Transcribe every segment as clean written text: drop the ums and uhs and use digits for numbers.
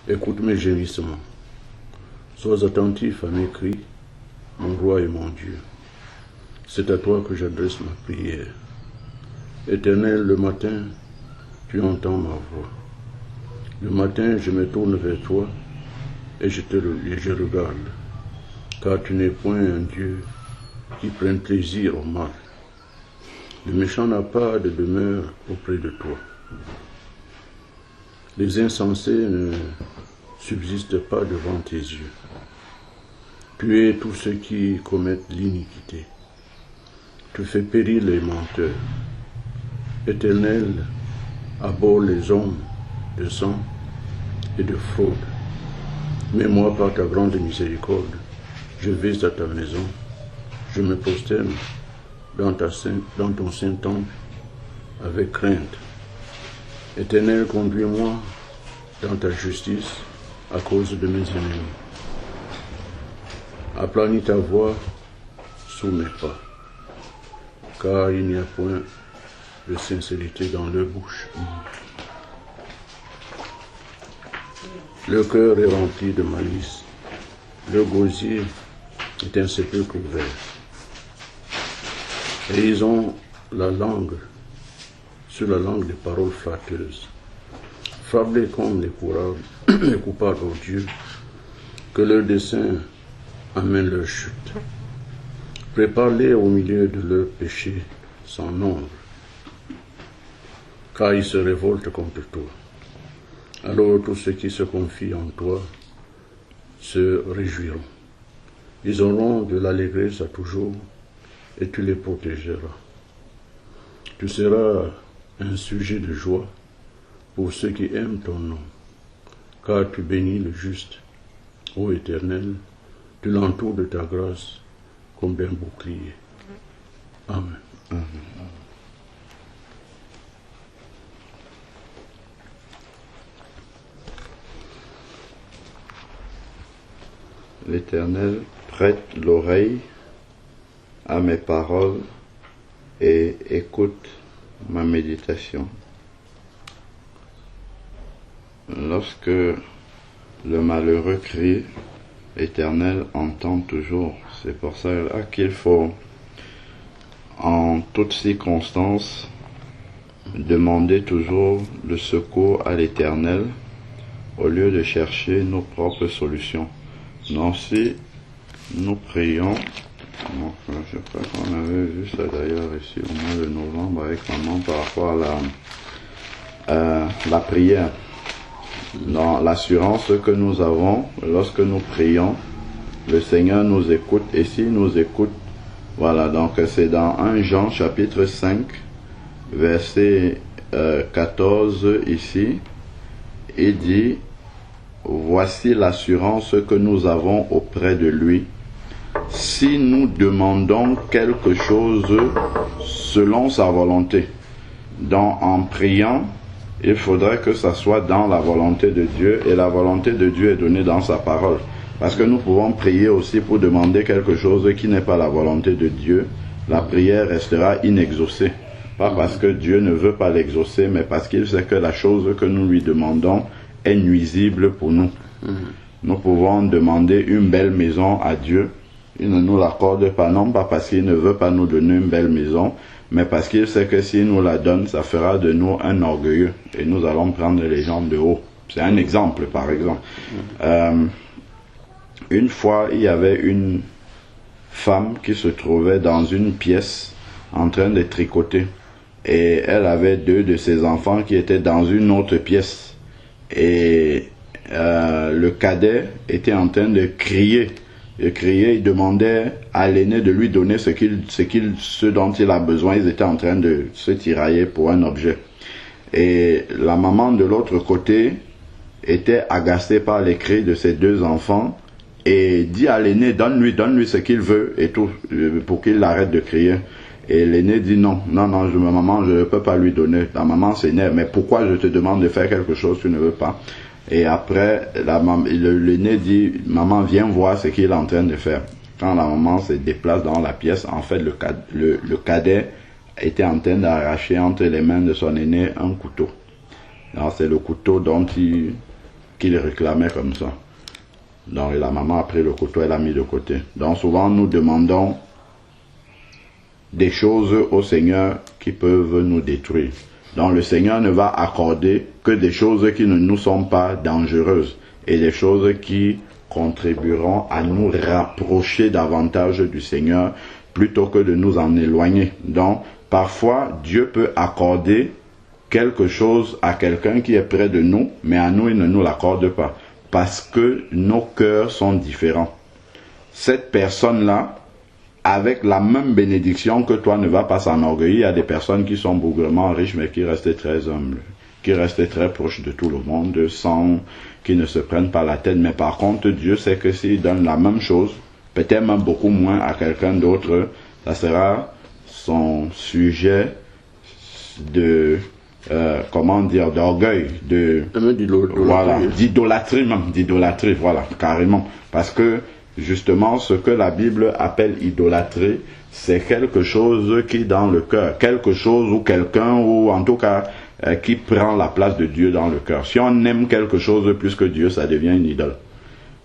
Écoute mes gémissements. Sois attentif à mes cris, mon roi et mon Dieu. C'est à toi que j'adresse ma prière. Éternel, le matin, tu entends ma voix. Le matin, je me tourne vers toi et je regarde, car tu n'es point un Dieu qui prenne plaisir au mal. Le méchant n'a pas de demeure auprès de toi. Les insensés ne subsistent pas devant tes yeux. Tu es tous ceux qui commettent l'iniquité. Tu fais périr les menteurs. Éternel, abhorre les hommes de sang et de fraude. Mais moi, par ta grande miséricorde, je vais à ta maison. Je me prosterne dans ton saint temple avec crainte. Éternel, conduis-moi dans ta justice à cause de mes ennemis. Aplanis ta voix sous mes pas, car il n'y a point de sincérité dans leur bouche. Le cœur est rempli de malice, le gosier est un sépulcre ouvert. Et ils ont la langue sur la langue des paroles flatteuses. Frappe-les comme les coupables, ô Dieu, que leur dessein amène leur chute. Prépare-les au milieu de leurs péchés sans nombre, car ils se révoltent contre toi. Alors tous ceux qui se confient en toi se réjouiront. Ils auront de l'allégresse à toujours, et tu les protégeras. Tu seras un sujet de joie pour ceux qui aiment ton nom, car tu bénis le juste, ô Éternel, tu l'entoures de ta grâce comme d'un bouclier. Amen. Amen. L'Éternel prête l'oreille à mes paroles et écoute ma méditation. Lorsque le malheureux crie, l'Éternel entend toujours. C'est pour ça qu'il faut, en toutes circonstances, demander toujours le secours à l'Éternel au lieu de chercher nos propres solutions. Donc si nous prions, je crois qu'on avait vu ça d'ailleurs ici au mois de novembre avec maman par rapport à la prière. Dans l'assurance que nous avons, lorsque nous prions, le Seigneur nous écoute, et s'il nous écoute, voilà, donc c'est dans 1 Jean chapitre 5, verset 14 ici, il dit, voici l'assurance que nous avons auprès de lui, si nous demandons quelque chose selon sa volonté. Donc en priant, il faudrait que ça soit dans la volonté de Dieu, et la volonté de Dieu est donnée dans sa parole. Parce que nous pouvons prier aussi pour demander quelque chose qui n'est pas la volonté de Dieu. La prière restera inexaucée. Pas parce que Dieu ne veut pas l'exaucer, mais parce qu'il sait que la chose que nous lui demandons est nuisible pour nous. Nous pouvons demander une belle maison à Dieu. Il ne nous l'accorde pas, non pas parce qu'il ne veut pas nous donner une belle maison, mais parce qu'il sait que s'il nous la donne, ça fera de nous un orgueilleux. Et nous allons prendre les gens de haut. C'est un exemple, par exemple. Une fois, il y avait une femme qui se trouvait dans une pièce en train de tricoter. Et elle avait 2 de ses enfants qui étaient dans une autre pièce. Et le cadet était en train de crier. Il demandait à l'aîné de lui donner ce dont il a besoin. Ils étaient en train de se tirailler pour un objet. Et la maman de l'autre côté était agacée par les cris de ses 2 enfants et dit à l'aîné, donne-lui ce qu'il veut et tout, pour qu'il arrête de crier. Et l'aîné dit non, maman, je ne peux pas lui donner. La maman s'énerve, mais pourquoi je te demande de faire quelque chose que tu ne veux pas? Et après, l'aîné dit, maman, viens voir ce qu'il est en train de faire. Quand la maman se déplace dans la pièce, en fait, le cadet était en train d'arracher entre les mains de son aîné un couteau. C'est le couteau qu'il réclamait comme ça. Donc, et la maman a pris le couteau, elle l'a mis de côté. Donc, souvent, nous demandons des choses au Seigneur qui peuvent nous détruire. Donc, le Seigneur ne va accorder que des choses qui ne nous sont pas dangereuses et des choses qui contribueront à nous rapprocher davantage du Seigneur plutôt que de nous en éloigner. Donc, parfois, Dieu peut accorder quelque chose à quelqu'un qui est près de nous, mais à nous, il ne nous l'accorde pas. Parce que nos cœurs sont différents. Cette personne-là, avec la même bénédiction que toi, ne va pas s'enorgueillir. Il y a des personnes qui sont bougrement riches, mais qui restent très humbles, qui restent très proches de tout le monde, qui ne se prennent pas la tête. Mais par contre, Dieu sait que s'il donne la même chose, peut-être même beaucoup moins à quelqu'un d'autre, ça sera son sujet d'orgueil, d'idolâtrie, voilà, carrément. Parce que, justement, ce que la Bible appelle idolâtrie, c'est quelque chose qui est dans le cœur, quelque chose ou quelqu'un, ou en tout cas, qui prend la place de Dieu dans le cœur. Si on aime quelque chose plus que Dieu, ça devient une idole.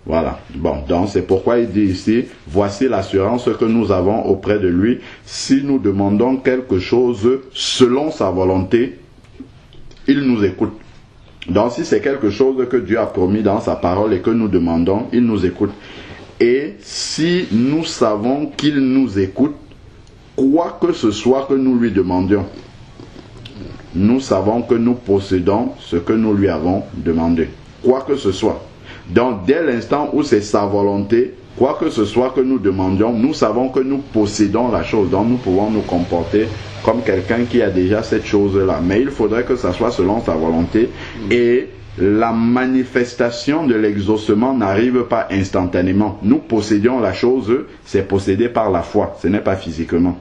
Voilà. Bon, donc c'est pourquoi il dit ici, voici l'assurance que nous avons auprès de lui. Si nous demandons quelque chose selon sa volonté, il nous écoute. Donc si c'est quelque chose que Dieu a promis dans sa parole et que nous demandons, il nous écoute. Et si nous savons qu'il nous écoute, quoi que ce soit que nous lui demandions, nous savons que nous possédons ce que nous lui avons demandé. Quoi que ce soit. Donc dès l'instant où c'est sa volonté, quoi que ce soit que nous demandions, nous savons que nous possédons la chose. Donc nous pouvons nous comporter comme quelqu'un qui a déjà cette chose-là. Mais il faudrait que ça soit selon sa volonté. Et la manifestation de l'exaucement n'arrive pas instantanément. Nous possédions la chose, c'est possédé par la foi, ce n'est pas physiquement.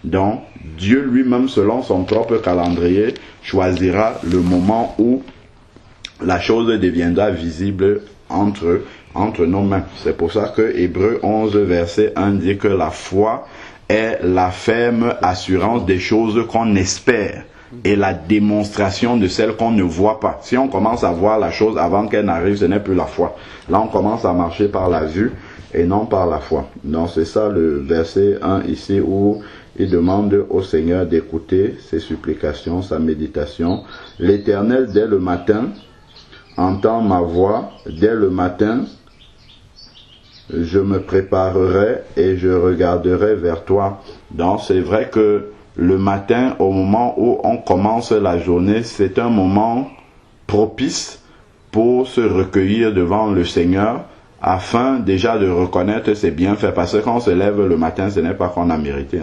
Donc, Dieu lui-même, selon son propre calendrier, choisira le moment où la chose deviendra visible entre nos mains. C'est pour ça que Hébreux 11, verset 1 dit que la foi est la ferme assurance des choses qu'on espère et la démonstration de celles qu'on ne voit pas. Si on commence à voir la chose avant qu'elle n'arrive, ce n'est plus la foi. Là, on commence à marcher par la vue et non par la foi. Donc, c'est ça le verset 1 ici où il demande au Seigneur d'écouter ses supplications, sa méditation. L'Éternel, dès le matin, entend ma voix. Dès le matin, je me préparerai et je regarderai vers toi. Donc, c'est vrai que le matin, au moment où on commence la journée, c'est un moment propice pour se recueillir devant le Seigneur afin déjà de reconnaître ses bienfaits. Parce que quand on se lève le matin, ce n'est pas qu'on a mérité.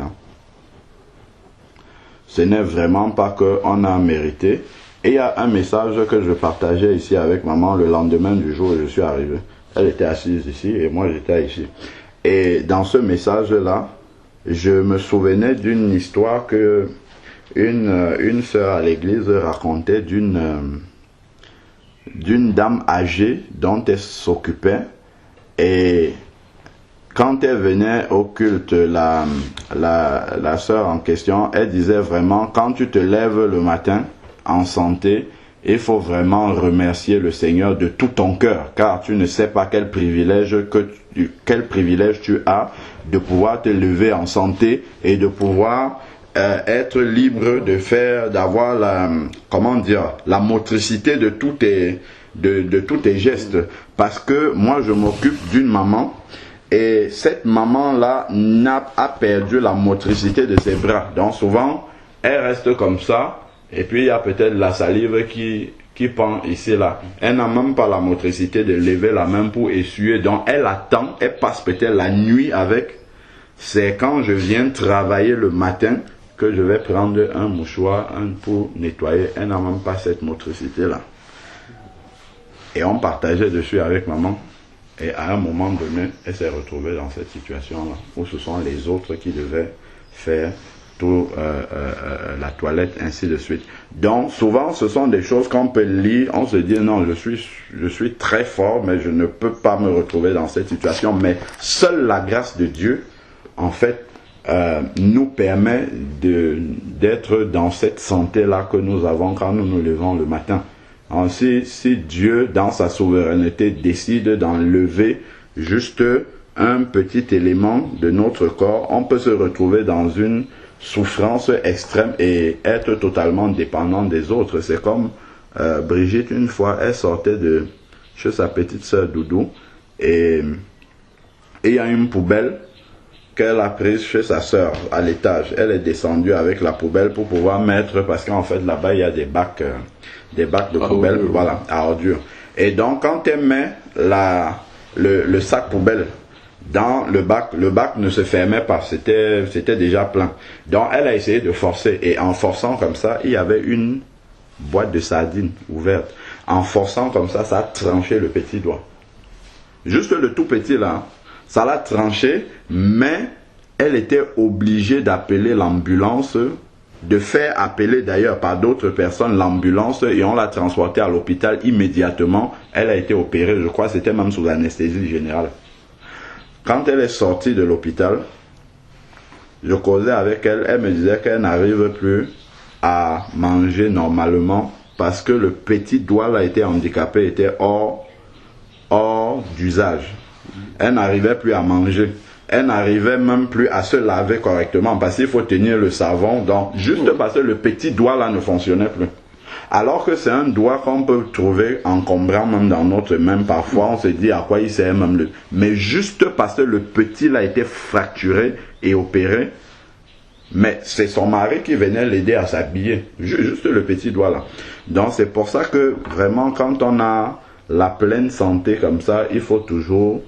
Ce n'est vraiment pas qu'on a mérité. Et il y a un message que je partageais ici avec maman le lendemain du jour où je suis arrivé. Elle était assise ici et moi j'étais ici. Et dans ce message-là, je me souvenais d'une histoire que une sœur à l'église racontait d'une dame âgée dont elle s'occupait. Et quand elle venait au culte, la sœur en question, elle disait vraiment, quand tu te lèves le matin en santé, il faut vraiment remercier le Seigneur de tout ton cœur, car tu ne sais pas quel privilège tu as de pouvoir te lever en santé et de pouvoir être libre d'avoir la motricité de tous tes gestes. Parce que moi je m'occupe d'une maman et cette maman-là a perdu la motricité de ses bras. Donc souvent elle reste comme ça. Et puis il y a peut-être la salive qui pend ici là. Elle n'a même pas la motricité de lever la main pour essuyer. Donc elle attend, elle passe peut-être la nuit avec. C'est quand je viens travailler le matin que je vais prendre un mouchoir pour nettoyer. Elle n'a même pas cette motricité là. Et on partageait dessus avec maman. Et à un moment donné, elle s'est retrouvée dans cette situation là. Où ce sont les autres qui devaient faire la toilette, ainsi de suite. Donc souvent ce sont des choses qu'on peut lire, on se dit non, je suis très fort mais je ne peux pas me retrouver dans cette situation. Mais seule la grâce de Dieu en fait nous permet d'être dans cette santé là que nous avons quand nous nous levons le matin. Alors, si Dieu, dans sa souveraineté, décide d'enlever juste un petit élément de notre corps, on peut se retrouver dans une souffrance extrême et être totalement dépendant des autres. C'est comme Brigitte, une fois, elle sortait de chez sa petite sœur Doudou et il y a une poubelle qu'elle a prise chez sa sœur à l'étage. Elle est descendue avec la poubelle pour pouvoir mettre, parce qu'en fait là-bas il y a des bacs de poubelle, voilà, à ordures. Et donc quand elle met le sac poubelle dans le bac ne se fermait pas, c'était déjà plein. Donc elle a essayé de forcer, et en forçant comme ça, il y avait une boîte de sardines ouverte. En forçant comme ça, ça a tranché le petit doigt. Juste le tout petit là, ça l'a tranché, mais elle était obligée d'appeler l'ambulance, de faire appeler d'ailleurs par d'autres personnes l'ambulance, et on l'a transportée à l'hôpital immédiatement. Elle a été opérée, je crois, c'était même sous anesthésie générale. Quand elle est sortie de l'hôpital, je causais avec elle, elle me disait qu'elle n'arrive plus à manger normalement parce que le petit doigt là était handicapé, était hors d'usage. Elle n'arrivait plus à manger. Elle n'arrivait même plus à se laver correctement parce qu'il faut tenir le savon, donc juste parce que le petit doigt là ne fonctionnait plus. Alors que c'est un doigt qu'on peut trouver encombrant même dans notre main. Parfois on se dit à quoi il sert même le... Mais juste parce que le petit là a été fracturé et opéré, mais c'est son mari qui venait l'aider à s'habiller. Juste le petit doigt là. Donc c'est pour ça que vraiment quand on a la pleine santé comme ça, il faut toujours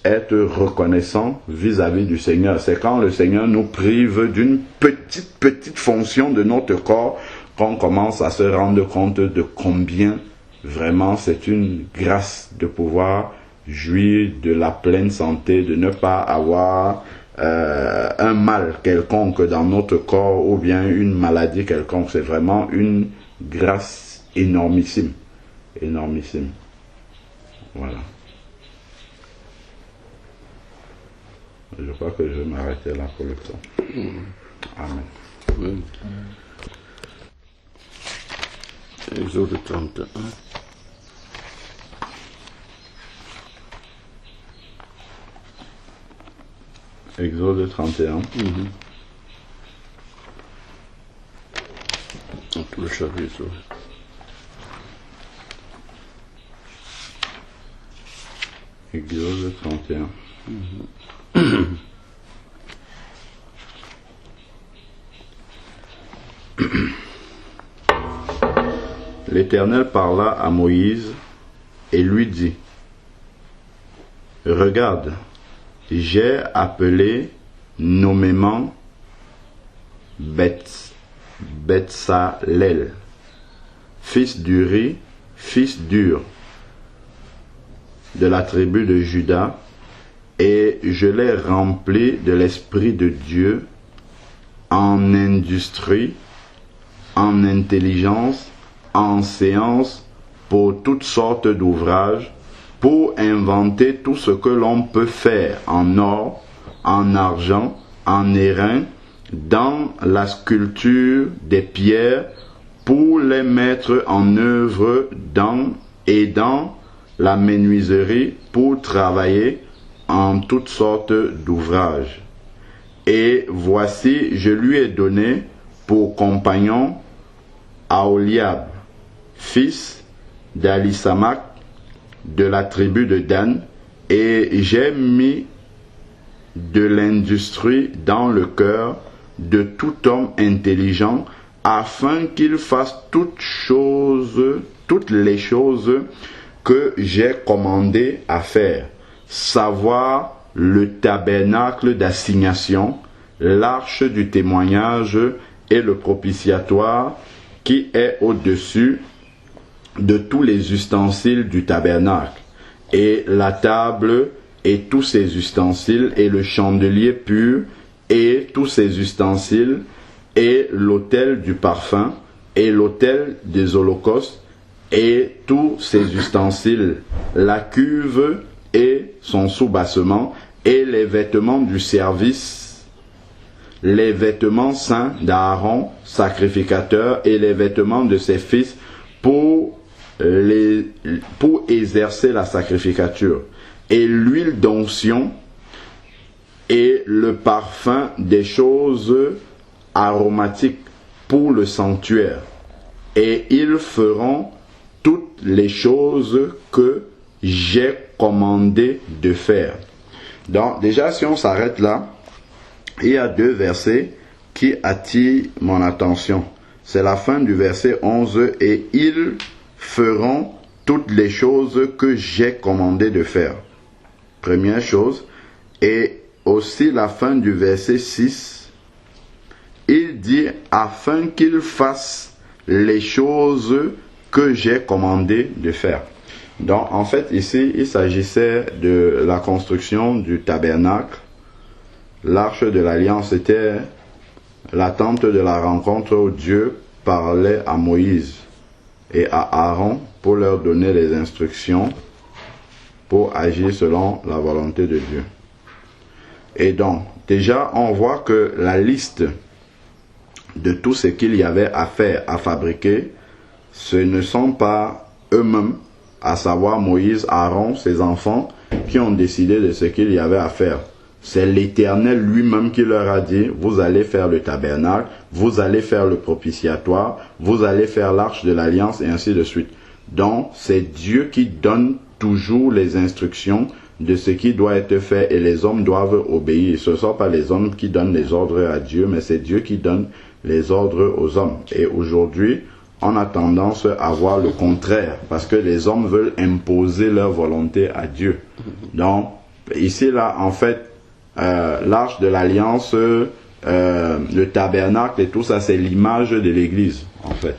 être reconnaissant vis-à-vis du Seigneur. C'est quand le Seigneur nous prive d'une petite fonction de notre corps qu'on commence à se rendre compte de combien vraiment c'est une grâce de pouvoir jouir de la pleine santé, de ne pas avoir un mal quelconque dans notre corps ou bien une maladie quelconque. C'est vraiment une grâce énormissime. Énormissime. Voilà. Je crois que je vais m'arrêter là pour le temps. Amen. Oui. Exode 31. Exode 31. Tout le chapitre. Exode 31. L'Éternel parla à Moïse et lui dit: Regarde, j'ai appelé nommément Betsalel, fils d'Uri, fils d'Ur, de la tribu de Juda, et je l'ai rempli de l'Esprit de Dieu en industrie, en intelligence, en science, pour toutes sortes d'ouvrages, pour inventer tout ce que l'on peut faire en or, en argent, en airain, dans la sculpture des pierres, pour les mettre en œuvre dans la menuiserie, pour travailler en toutes sortes d'ouvrages. Et voici, je lui ai donné pour compagnon Aholiab, fils d'Alisamak, de la tribu de Dan, et j'ai mis de l'industrie dans le cœur de tout homme intelligent, afin qu'il fasse toutes les choses que j'ai commandé à faire, savoir le tabernacle d'assignation, l'arche du témoignage et le propitiatoire qui est au-dessus de tous les ustensiles du tabernacle, et la table et tous ses ustensiles, et le chandelier pur et tous ses ustensiles, et l'autel du parfum, et l'autel des holocaustes, et tous ses ustensiles, la cuve et son soubassement, et les vêtements du service, les vêtements saints d'Aaron, sacrificateur, et les vêtements de ses fils, pour pour exercer la sacrificature, et l'huile d'onction et le parfum des choses aromatiques pour le sanctuaire. Et ils feront toutes les choses que j'ai commandé de faire. Donc déjà, si on s'arrête là, il y a 2 versets qui attirent mon attention. C'est la fin du verset 11, et ils feront toutes les choses que j'ai commandé de faire. Première chose. Et aussi la fin du verset 6, il dit afin qu'ils fassent les choses que j'ai commandé de faire. Donc en fait ici il s'agissait de la construction du tabernacle. L'arche de l'alliance était la tente de la rencontre où Dieu parlait à Moïse et à Aaron pour leur donner les instructions pour agir selon la volonté de Dieu. Et donc, déjà, on voit que la liste de tout ce qu'il y avait à faire, à fabriquer, ce ne sont pas eux-mêmes, à savoir Moïse, Aaron, ses enfants, qui ont décidé de ce qu'il y avait à faire. C'est l'Éternel lui-même qui leur a dit, vous allez faire le tabernacle, vous allez faire le propitiatoire, vous allez faire l'arche de l'alliance, et ainsi de suite. Donc, c'est Dieu qui donne toujours les instructions de ce qui doit être fait, et les hommes doivent obéir. Ce ne sont pas les hommes qui donnent les ordres à Dieu, mais c'est Dieu qui donne les ordres aux hommes. Et aujourd'hui, on a tendance à voir le contraire, parce que les hommes veulent imposer leur volonté à Dieu. Donc, ici, là, en fait, l'arche de l'alliance, le tabernacle et tout ça, c'est l'image de l'Église, en fait.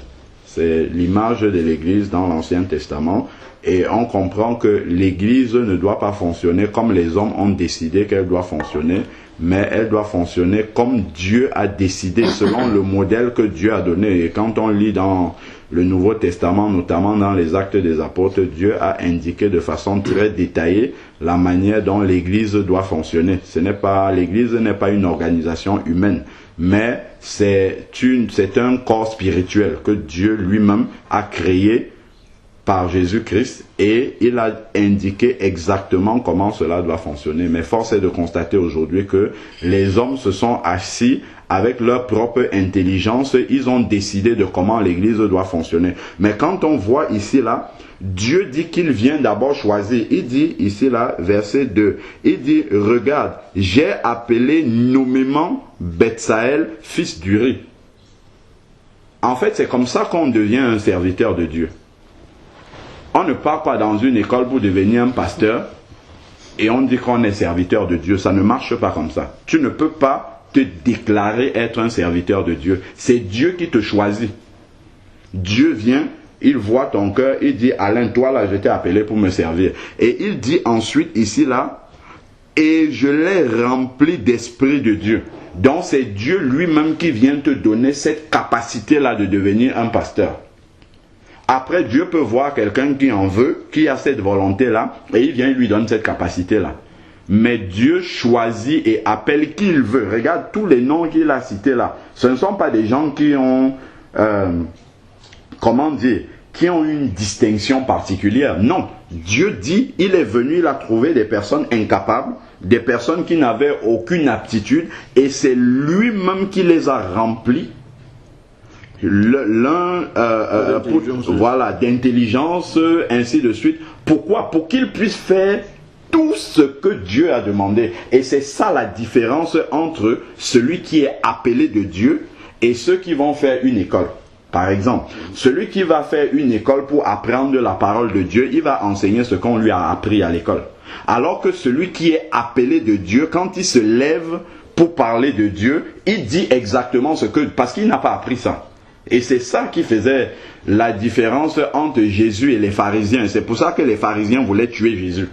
C'est l'image de l'Église dans l'Ancien Testament. Et on comprend que l'Église ne doit pas fonctionner comme les hommes ont décidé qu'elle doit fonctionner, mais elle doit fonctionner comme Dieu a décidé, selon le modèle que Dieu a donné. Et quand on lit dans le Nouveau Testament, notamment dans les Actes des Apôtres, Dieu a indiqué de façon très détaillée la manière dont l'Église doit fonctionner. L'Église n'est pas une organisation humaine, mais c'est un corps spirituel que Dieu lui-même a créé par Jésus-Christ, et il a indiqué exactement comment cela doit fonctionner. Mais force est de constater aujourd'hui que les hommes se sont assis avec leur propre intelligence, ils ont décidé de comment l'Église doit fonctionner. Mais quand on voit ici là, Dieu dit qu'il vient d'abord choisir. Il dit ici là, verset 2, il dit, regarde, j'ai appelé nommément Betsaël, fils d'Uri. En fait, c'est comme ça qu'on devient un serviteur de Dieu. On ne part pas dans une école pour devenir un pasteur et on dit qu'on est serviteur de Dieu. Ça ne marche pas comme ça. Tu ne peux pas te déclarer être un serviteur de Dieu. C'est Dieu qui te choisit. Dieu vient, il voit ton cœur, il dit, Alain, toi là, je t'ai appelé pour me servir. Et il dit ensuite ici là, et je l'ai rempli d'esprit de Dieu. Donc c'est Dieu lui-même qui vient te donner cette capacité là de devenir un pasteur. Après, Dieu peut voir quelqu'un qui en veut, qui a cette volonté-là, et il vient lui donne cette capacité-là. Mais Dieu choisit et appelle qui il veut. Regarde tous les noms qu'il a cités là. Ce ne sont pas des gens qui ont, qui ont une distinction particulière. Non, Dieu dit, il est venu, il a trouvé des personnes incapables, des personnes qui n'avaient aucune aptitude, et c'est lui-même qui les a remplis. D'intelligence, ainsi de suite. Pourquoi? Pour qu'ils puissent faire tout ce que Dieu a demandé. Et c'est ça la différence entre celui qui est appelé de Dieu et ceux qui vont faire une école. Par exemple, celui qui va faire une école pour apprendre la parole de Dieu, il va enseigner ce qu'on lui a appris à l'école. Alors que celui qui est appelé de Dieu, quand il se lève pour parler de Dieu, il dit exactement parce qu'il n'a pas appris ça. Et c'est ça qui faisait la différence entre Jésus et les pharisiens. C'est pour ça que les pharisiens voulaient tuer Jésus.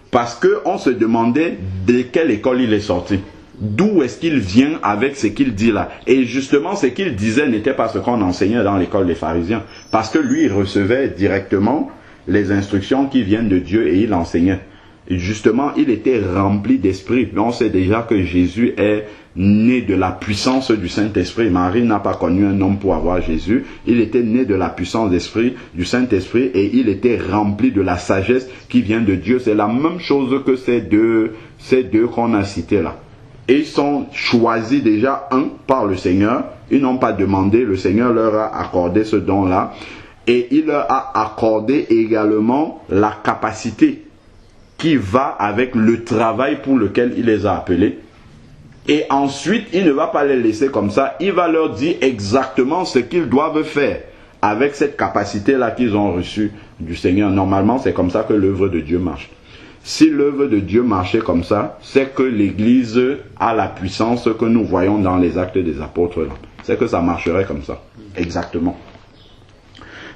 Parce qu'on se demandait de quelle école il est sorti. D'où est-ce qu'il vient avec ce qu'il dit là. Et justement, ce qu'il disait n'était pas ce qu'on enseignait dans l'école des pharisiens. Parce que lui, il recevait directement les instructions qui viennent de Dieu et il enseignait. Et justement, il était rempli d'esprit. On sait déjà que Jésus est né de la puissance du Saint-Esprit. Marie n'a pas connu un homme pour avoir Jésus. Il était né de la puissance d'esprit, du Saint-Esprit, et il était rempli de la sagesse qui vient de Dieu. C'est la même chose que ces deux qu'on a cités là. Et ils sont choisis déjà, par le Seigneur. Ils n'ont pas demandé, le Seigneur leur a accordé ce don-là. Et il leur a accordé également la capacité qui va avec le travail pour lequel il les a appelés. Et ensuite, il ne va pas les laisser comme ça. Il va leur dire exactement ce qu'ils doivent faire avec cette capacité-là qu'ils ont reçue du Seigneur. Normalement, c'est comme ça que l'œuvre de Dieu marche. Si l'œuvre de Dieu marchait comme ça, c'est que l'Église a la puissance que nous voyons dans les actes des apôtres. C'est que ça marcherait comme ça. Exactement.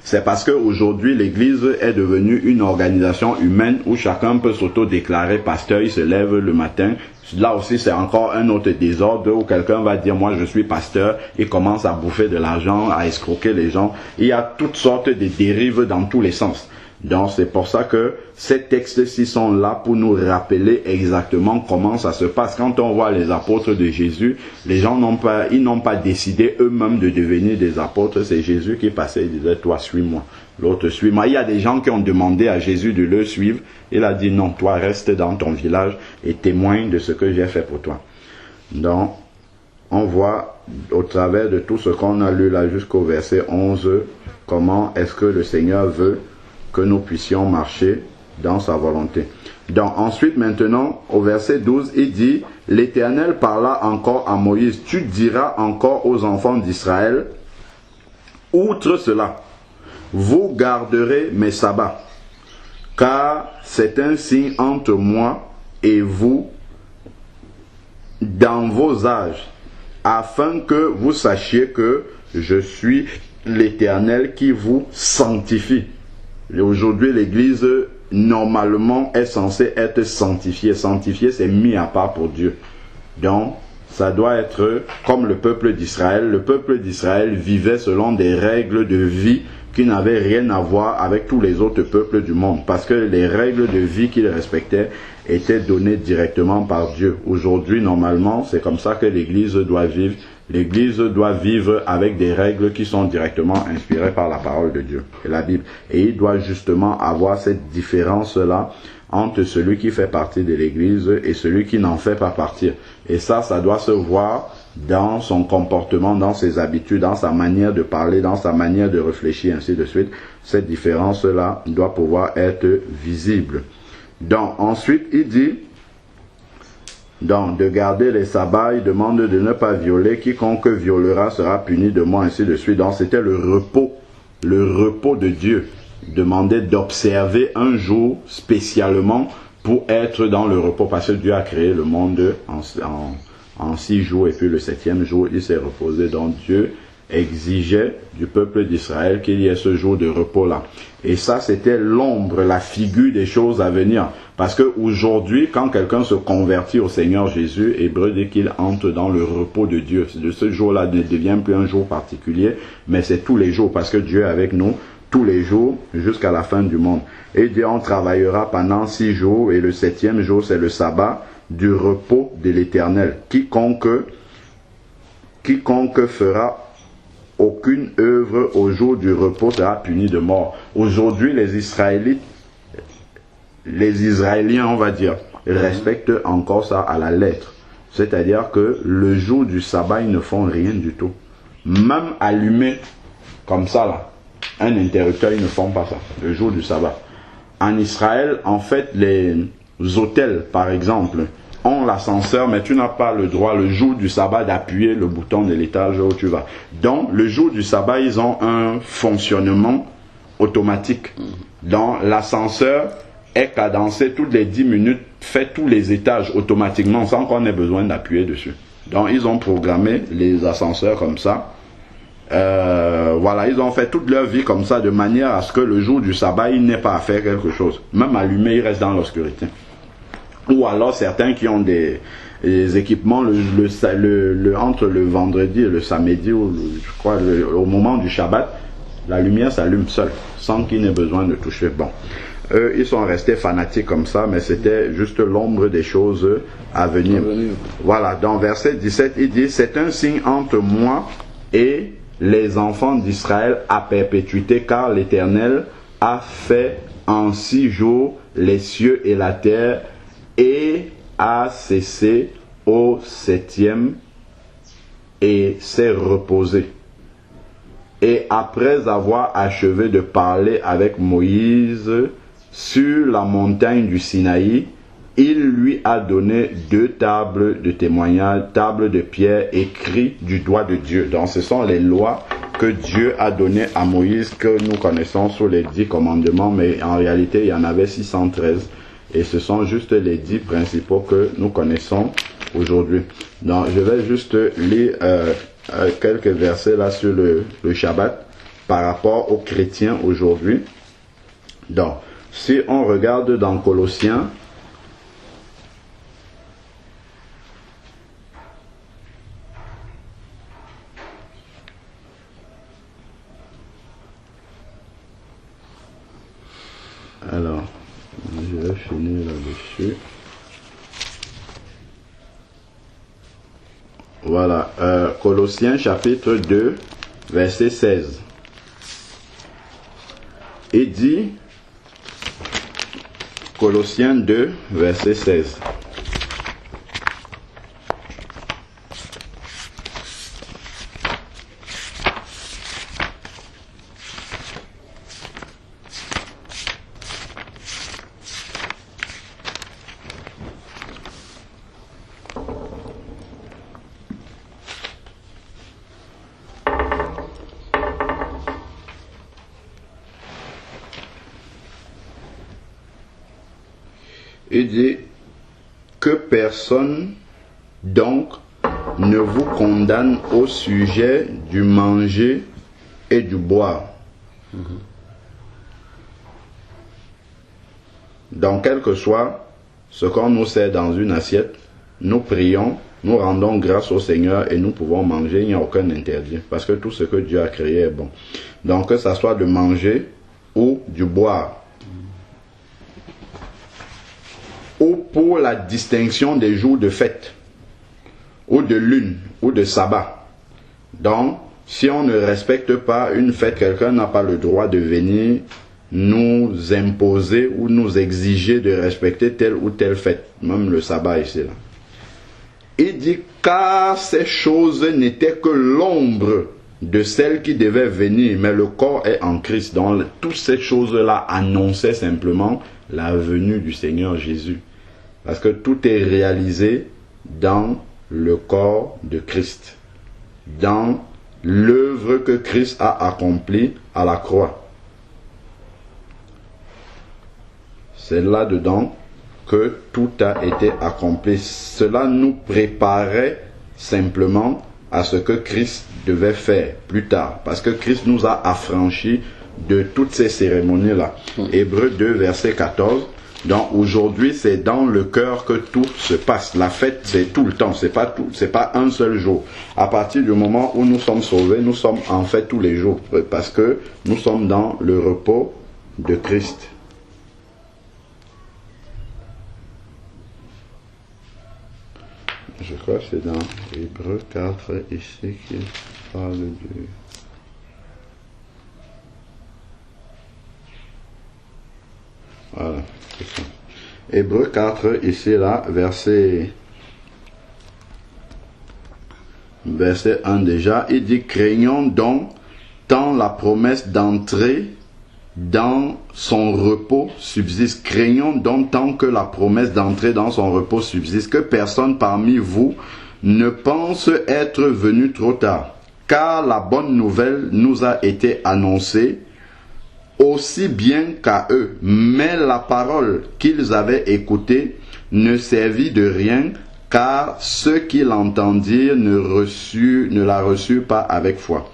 C'est parce qu'aujourd'hui, l'Église est devenue une organisation humaine où chacun peut s'auto-déclarer pasteur, il se lève le matin. Là aussi, c'est encore un autre désordre où quelqu'un va dire, moi je suis pasteur, et commence à bouffer de l'argent, à escroquer les gens. Il y a toutes sortes de dérives dans tous les sens. Donc c'est pour ça que ces textes-ci sont là pour nous rappeler exactement comment ça se passe. Quand on voit les apôtres de Jésus, les gens n'ont pas décidé eux-mêmes de devenir des apôtres. C'est Jésus qui passait et disait, toi suis-moi, l'autre suis-moi. Il y a des gens qui ont demandé à Jésus de le suivre. Il a dit non, toi reste dans ton village et témoigne de ce que j'ai fait pour toi. Donc on voit au travers de tout ce qu'on a lu là jusqu'au verset 11, comment est-ce que le Seigneur veut que nous puissions marcher dans sa volonté. Donc ensuite maintenant au verset 12 il dit, l'Éternel parla encore à Moïse, tu diras encore aux enfants d'Israël, outre cela, vous garderez mes sabbats, car c'est un signe entre moi et vous dans vos âges, afin que vous sachiez que je suis l'Éternel qui vous sanctifie. Et aujourd'hui, l'Église, normalement, est censée être sanctifiée. Sanctifiée, c'est mis à part pour Dieu. Donc, ça doit être comme le peuple d'Israël. Le peuple d'Israël vivait selon des règles de vie qui n'avaient rien à voir avec tous les autres peuples du monde. Parce que les règles de vie qu'ils respectaient étaient données directement par Dieu. Aujourd'hui, normalement, c'est comme ça que l'Église doit vivre. L'Église doit vivre avec des règles qui sont directement inspirées par la parole de Dieu et la Bible. Et il doit justement avoir cette différence-là entre celui qui fait partie de l'Église et celui qui n'en fait pas partie. Et ça doit se voir dans son comportement, dans ses habitudes, dans sa manière de parler, dans sa manière de réfléchir, ainsi de suite. Cette différence-là doit pouvoir être visible. Donc, ensuite, il dit, donc, de garder les sabbats, il demande de ne pas violer. Quiconque violera sera puni de moi, ainsi de suite. Donc, c'était le repos de Dieu. Il demandait d'observer un jour spécialement pour être dans le repos, parce que Dieu a créé le monde en 6 jours, et puis le 7e jour, il s'est reposé. Donc, Dieu exigeait du peuple d'Israël qu'il y ait ce jour de repos-là. Et ça, c'était l'ombre, la figure des choses à venir. Parce qu'aujourd'hui, quand quelqu'un se convertit au Seigneur Jésus, Hébreu dit qu'il entre dans le repos de Dieu. De ce jour-là ne devient plus un jour particulier, mais c'est tous les jours, parce que Dieu est avec nous tous les jours jusqu'à la fin du monde. Et Dieu, on travaillera pendant 6 jours, et le 7e jour, c'est le sabbat du repos de l'Éternel. Quiconque fera aucune œuvre au jour du repos sera puni de mort. Aujourd'hui, les Israéliens, on va dire, respectent encore ça à la lettre. C'est-à-dire que le jour du sabbat, ils ne font rien du tout. Même allumer comme ça, là, un interrupteur, ils ne font pas ça, le jour du sabbat. En Israël, en fait, les hôtels, par exemple, ont l'ascenseur, mais tu n'as pas le droit le jour du sabbat d'appuyer le bouton de l'étage où tu vas. Donc, le jour du sabbat, ils ont un fonctionnement automatique. Donc, l'ascenseur est cadencé toutes les 10 minutes, fait tous les étages automatiquement, sans qu'on ait besoin d'appuyer dessus. Donc, ils ont programmé les ascenseurs comme ça. Voilà, ils ont fait toute leur vie comme ça, de manière à ce que le jour du sabbat, il n'ait pas à faire quelque chose. Même allumé, il reste dans l'obscurité. Ou alors certains qui ont des équipements entre le vendredi et le samedi, ou je crois au moment du Shabbat, la lumière s'allume seule, sans qu'il n'ait besoin de toucher. Bon, eux, ils sont restés fanatiques comme ça, mais c'était juste l'ombre des choses à venir. Voilà, dans verset 17, il dit, c'est un signe entre moi et les enfants d'Israël à perpétuité, car l'Éternel a fait en 6 jours les cieux et la terre, et a cessé au 7e et s'est reposé. Et après avoir achevé de parler avec Moïse sur la montagne du Sinaï, il lui a donné 2 tables de témoignage, tables de pierre écrites du doigt de Dieu. Donc ce sont les lois que Dieu a données à Moïse, que nous connaissons sous les 10 commandements, mais en réalité il y en avait 613. Et ce sont juste les 10 principaux que nous connaissons aujourd'hui. Donc je vais juste lire quelques versets là sur le Shabbat par rapport aux chrétiens aujourd'hui. Donc si on regarde dans Colossiens, alors je vais finir là-dessus. Voilà, Colossiens chapitre 2, verset 16. Il dit, Colossiens 2, verset 16. Il dit que personne donc ne vous condamne au sujet du manger et du boire. Donc quel que soit ce qu'on nous sert dans une assiette, nous prions, nous rendons grâce au Seigneur et nous pouvons manger, il n'y a aucun interdit, parce que tout ce que Dieu a créé est bon. Donc que ça soit de manger ou du boire, ou pour la distinction des jours de fête, ou de lune, ou de sabbat. Donc, si on ne respecte pas une fête, quelqu'un n'a pas le droit de venir nous imposer ou nous exiger de respecter telle ou telle fête, même le sabbat ici. Là. Il dit, car ces choses n'étaient que l'ombre de celles qui devaient venir, mais le corps est en Christ. Donc, toutes ces choses-là annonçaient simplement la venue du Seigneur Jésus. Parce que tout est réalisé dans le corps de Christ, dans l'œuvre que Christ a accomplie à la croix. C'est là-dedans que tout a été accompli. Cela nous préparait simplement à ce que Christ devait faire plus tard. Parce que Christ nous a affranchis de toutes ces cérémonies-là. Hébreux 2, verset 14. Donc aujourd'hui, c'est dans le cœur que tout se passe. La fête, c'est tout le temps. C'est pas un seul jour. À partir du moment où nous sommes sauvés, nous sommes en fait tous les jours. Parce que nous sommes dans le repos de Christ. Je crois que c'est dans Hébreux 4 ici qu'il parle du... Voilà, c'est ça. Hébreux 4 ici là, verset 1 déjà, il dit, craignons donc tant la promesse d'entrer dans son repos subsiste. Craignons donc tant que la promesse d'entrer dans son repos subsiste, que personne parmi vous ne pense être venu trop tard. Car la bonne nouvelle nous a été annoncée aussi bien qu'à eux. Mais la parole qu'ils avaient écoutée ne servit de rien, car ceux qui l'entendirent ne la reçurent pas avec foi.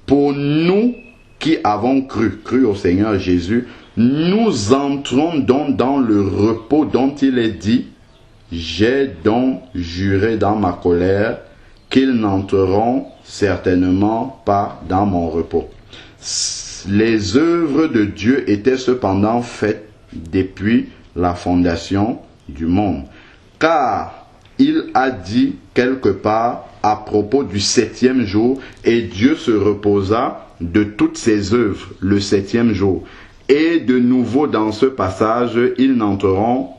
Pour nous qui avons cru au Seigneur Jésus, nous entrons donc dans le repos dont il est dit, j'ai donc juré dans ma colère qu'ils n'entreront certainement pas dans mon repos. les œuvres de Dieu étaient cependant faites depuis la fondation du monde. Car il a dit quelque part à propos du 7e jour, et Dieu se reposa de toutes ses œuvres le 7e jour. Et de nouveau dans ce passage, ils n'entreront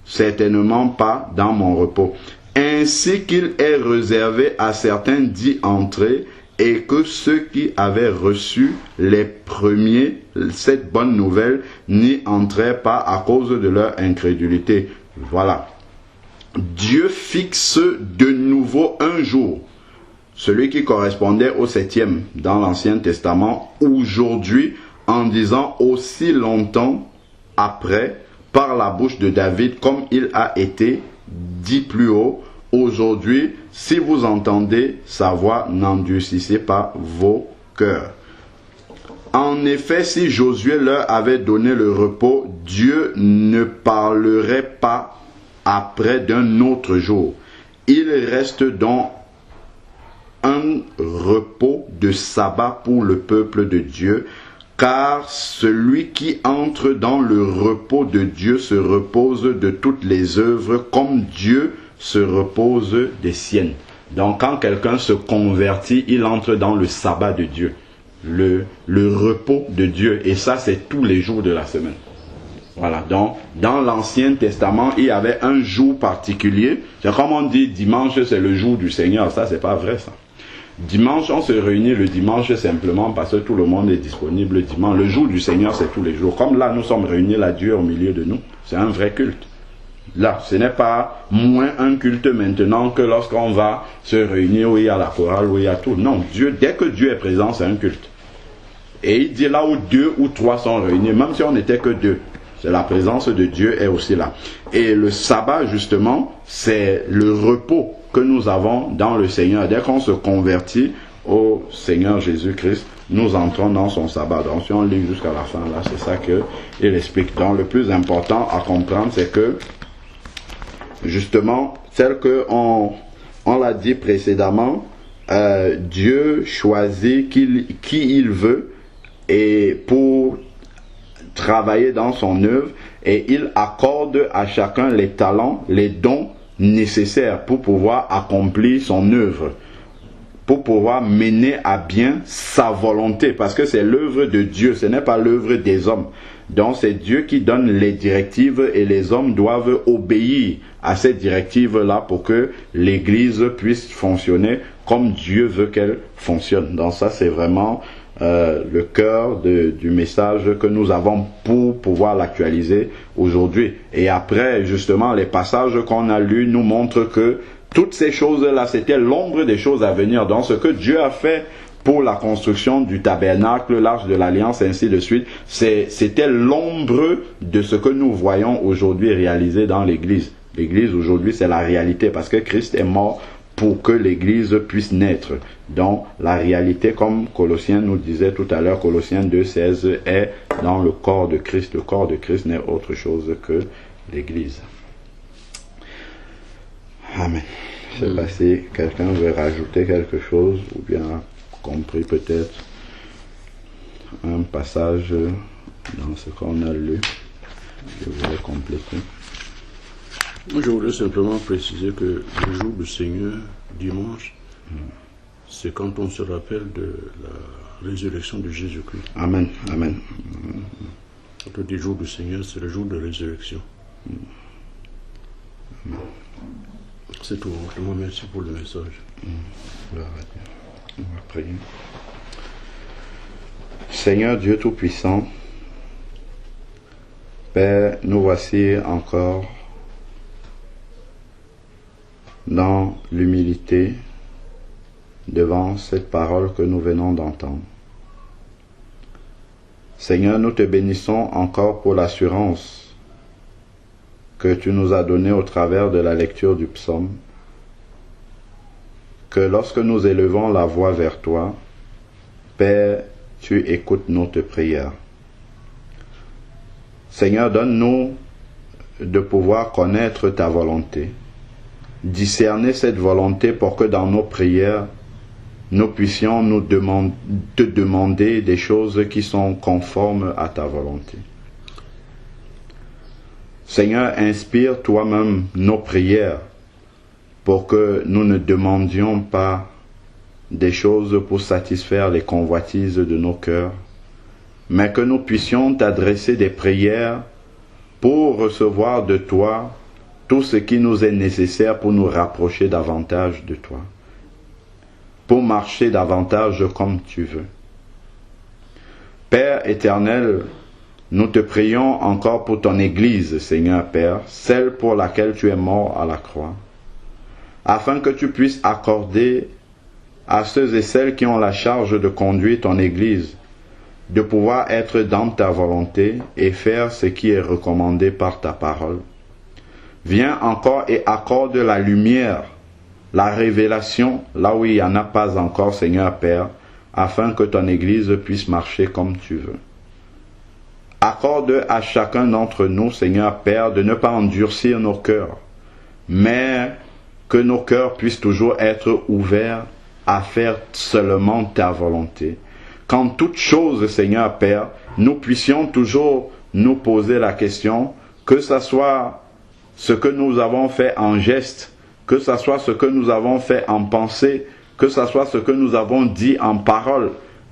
certainement pas dans mon repos. Ainsi qu'il est réservé à certains d'y entrer, et que ceux qui avaient reçu les premiers cette bonne nouvelle n'y entraient pas à cause de leur incrédulité. Voilà. Dieu fixe de nouveau un jour, celui qui correspondait au 7e dans l'Ancien Testament, aujourd'hui, en disant aussi longtemps après, par la bouche de David, comme il a été dit plus haut, aujourd'hui, si vous entendez sa voix, n'endurcissez pas vos cœurs. En effet, si Josué leur avait donné le repos, Dieu ne parlerait pas après d'un autre jour. Il reste donc un repos de sabbat pour le peuple de Dieu, car celui qui entre dans le repos de Dieu se repose de toutes les œuvres comme Dieu se repose des siennes. Donc quand quelqu'un se convertit, il entre dans le sabbat de Dieu, le repos de Dieu, et ça c'est tous les jours de la semaine. Voilà, donc dans l'Ancien Testament, il y avait un jour particulier. C'est comme on dit dimanche c'est le jour du Seigneur, ça c'est pas vrai ça. Dimanche, on se réunit le dimanche simplement parce que tout le monde est disponible le dimanche. Le jour du Seigneur, c'est tous les jours. Comme là, nous sommes réunis, là, Dieu est au milieu de nous. C'est un vrai culte. Là, ce n'est pas moins un culte maintenant que lorsqu'on va se réunir où il y a la chorale, où il y a tout. Non, Dieu, dès que Dieu est présent, c'est un culte. Et il dit là où 2 ou 3 sont réunis, même si on n'était que 2, c'est la présence de Dieu est aussi là. Et le sabbat, justement, c'est le repos que nous avons dans le Seigneur. Dès qu'on se convertit au Seigneur Jésus-Christ, nous entrons dans son sabbat. Donc si on lit jusqu'à la fin, là, c'est ça qu'il explique. Donc le plus important à comprendre, c'est que, justement, tel qu'on l'a dit précédemment, Dieu choisit qui il veut et pour travailler dans son œuvre, et il accorde à chacun les talents, les dons nécessaires pour pouvoir accomplir son œuvre, pour pouvoir mener à bien sa volonté, parce que c'est l'œuvre de Dieu, ce n'est pas l'œuvre des hommes. Donc c'est Dieu qui donne les directives et les hommes doivent obéir à ces directives-là pour que l'Église puisse fonctionner comme Dieu veut qu'elle fonctionne. Donc ça c'est vraiment le cœur du message que nous avons pour pouvoir l'actualiser aujourd'hui. Et après, justement, les passages qu'on a lus nous montrent que toutes ces choses-là, c'était l'ombre des choses à venir. Donc, ce que Dieu a fait pour la construction du tabernacle, l'arche de l'alliance, ainsi de suite, c'était l'ombre de ce que nous voyons aujourd'hui réalisé dans l'Église. L'Église, aujourd'hui, c'est la réalité, parce que Christ est mort pour que l'Église puisse naître. Donc, la réalité, comme Colossiens nous disait tout à l'heure, Colossiens 2,16, est dans le corps de Christ. Le corps de Christ n'est autre chose que l'Église. Amen. Je ne sais pas si quelqu'un veut rajouter quelque chose, ou bien compris peut-être un passage dans ce qu'on a lu. Je voudrais compléter. Je voudrais simplement préciser que le jour du Seigneur, dimanche, c'est quand on se rappelle de la résurrection de Jésus-Christ. Amen, amen. Quand on dit jour du Seigneur, c'est le jour de résurrection. C'est tout. Je vous remercie pour le message. Gloire à Dieu. On va prier. Seigneur Dieu Tout-Puissant, Père, nous voici encore dans l'humilité devant cette parole que nous venons d'entendre. Seigneur, nous te bénissons encore pour l'assurance que tu nous as donnée au travers de la lecture du psaume, que lorsque nous élevons la voix vers toi, Père, tu écoutes notre prière. Seigneur, donne-nous de pouvoir connaître ta volonté, discerner cette volonté pour que dans nos prières, nous puissions te demander des choses qui sont conformes à ta volonté. Seigneur, inspire toi-même nos prières pour que nous ne demandions pas des choses pour satisfaire les convoitises de nos cœurs, mais que nous puissions t'adresser des prières pour recevoir de toi tout ce qui nous est nécessaire pour nous rapprocher davantage de toi, pour marcher davantage comme tu veux. Père éternel, nous te prions encore pour ton Église, Seigneur Père, celle pour laquelle tu es mort à la croix, afin que tu puisses accorder à ceux et celles qui ont la charge de conduire ton Église, de pouvoir être dans ta volonté et faire ce qui est recommandé par ta parole. Viens encore et accorde la lumière, la révélation, là où il n'y en a pas encore, Seigneur Père, afin que ton Église puisse marcher comme tu veux. Accorde à chacun d'entre nous, Seigneur Père, de ne pas endurcir nos cœurs, mais que nos cœurs puissent toujours être ouverts à faire seulement ta volonté. Qu'en toute chose, Seigneur Père, nous puissions toujours nous poser la question, que ce soit ce que nous avons fait en geste, que ce soit ce que nous avons fait en pensée, que ce soit ce que nous avons dit en parole,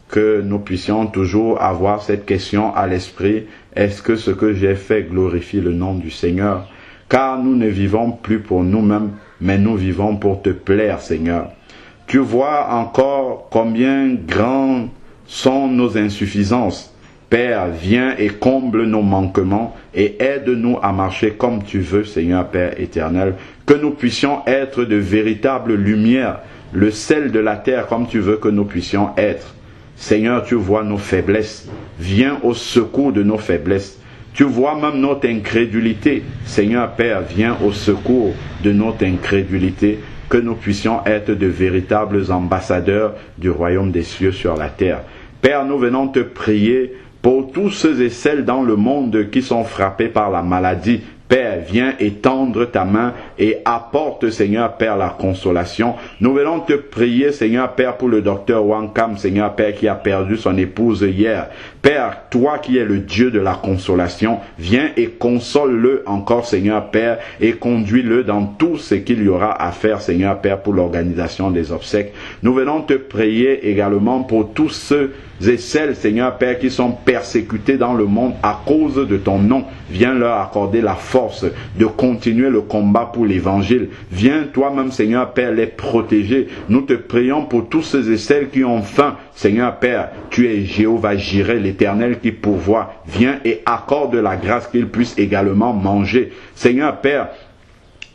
que nous puissions toujours avoir cette question à l'esprit, est-ce que ce que j'ai fait glorifie le nom du Seigneur? Car nous ne vivons plus pour nous-mêmes, mais nous vivons pour te plaire, Seigneur. Tu vois encore combien grands sont nos insuffisances. Père, viens et comble nos manquements et aide-nous à marcher comme tu veux, Seigneur Père éternel. Que nous puissions être de véritables lumières, le sel de la terre comme tu veux que nous puissions être. Seigneur, tu vois nos faiblesses. Viens au secours de nos faiblesses. Tu vois même notre incrédulité. Seigneur Père, viens au secours de notre incrédulité. Que nous puissions être de véritables ambassadeurs du royaume des cieux sur la terre. Père, nous venons te prier pour tous ceux et celles dans le monde qui sont frappés par la maladie. Père, viens étendre ta main et apporte, Seigneur Père, la consolation. Nous venons te prier, Seigneur Père, pour le docteur Wankam, Seigneur Père, qui a perdu son épouse hier. Père, toi qui es le Dieu de la consolation, viens et console-le encore, Seigneur Père, et conduis-le dans tout ce qu'il y aura à faire, Seigneur Père, pour l'organisation des obsèques. Nous venons te prier également pour tous ceux et celles, Seigneur Père, qui sont persécutés dans le monde à cause de ton nom. Viens leur accorder la force de continuer le combat pour l'évangile. Viens toi-même, Seigneur Père, les protéger. Nous te prions pour tous ceux et celles qui ont faim. Seigneur Père, tu es Jéhovah Jireh, l'Éternel qui pourvoit. Viens et accorde la grâce qu'ils puissent également manger. Seigneur Père,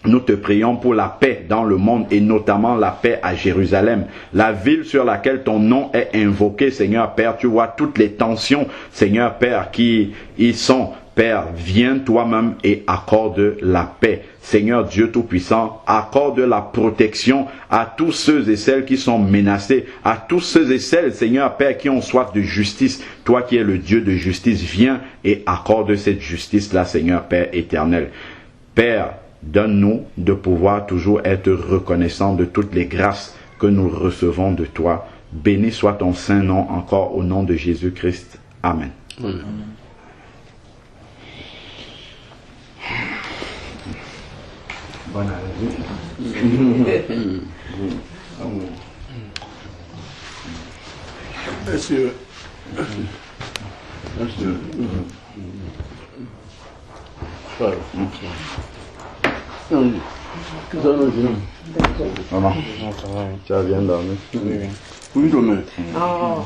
nous te prions pour la paix dans le monde et notamment la paix à Jérusalem, la ville sur laquelle ton nom est invoqué, Seigneur Père. Tu vois toutes les tensions, Seigneur Père, qui y sont. Père, viens toi-même et accorde la paix. Seigneur Dieu Tout-Puissant, accorde la protection à tous ceux et celles qui sont menacés, à tous ceux et celles, Seigneur Père, qui ont soif de justice. Toi qui es le Dieu de justice, viens et accorde cette justice-là, Seigneur Père éternel. Père, donne-nous de pouvoir toujours être reconnaissants de toutes les grâces que nous recevons de toi. Béni soit ton saint nom encore au nom de Jésus-Christ. Amen. Amen. Bonne année. Monsieur. Maman, tu as bien dormi? Oui, demain. Ah,